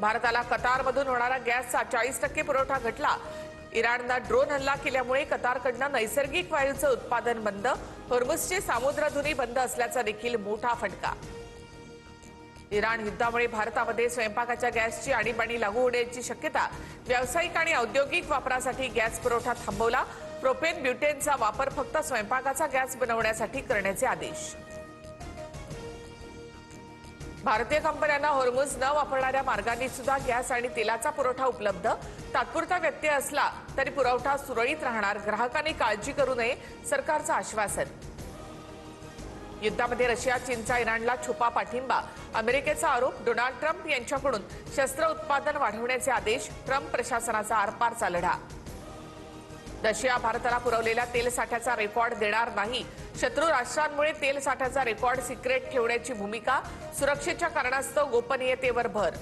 भारताला कतारमधून होणारा गॅसचा 40% पुरवठा घटला। इराणनं ड्रोन हल्ला केल्यामुळे कतारकडनं नैसर्गिक वायूचं उत्पादन बंद। होर्मुझची सामुद्रधुनी बंद असल्याचा देखील मोठा फटका। इराण युद्धामुळे भारतामध्ये स्वयंपाकाच्या गॅसची आणीबाणी लागू होण्याची शक्यता। व्यावसायिक आणि औद्योगिक वापरासाठी गॅस पुरवठा थांबवला। प्रोपेन ब्युटेनचा वापर फक्त स्वयंपाकाचा गॅस बनवण्यासाठी करण्याचे आदेश। भारतीय कंपन्यांना होर्मुझ न वापरणाऱ्या मार्गांनी सुद्धा गॅस आणि तेलाचा पुरवठा उपलब्ध। तात्पुरता व्यत्यय असला तरी पुरवठा सुरळीत राहणार। ग्राहकांनी काळजी करू नये, सरकारचं आश्वासन। युद्धामध्ये रशिया चीनचा इराणला छुपा पाठिंबा। अमेरिकेचा आरोप। डोनाल्ड ट्रम्प यांच्याकडून शस्त्र उत्पादन वाढवण्याचे आदेश। ट्रम्प प्रशासनाचा आरपारचा लढा। रशिया भारताला पुरवलेल्या तेल साठ्याचा रेकॉर्ड देणार नाही। शत्रू राष्ट्रांमुळे तेल साठ्याचा रेकॉर्ड सिक्रेट ठेवण्याची भूमिका। सुरक्षेच्या कारणास्तव गोपनीयतेवर भर।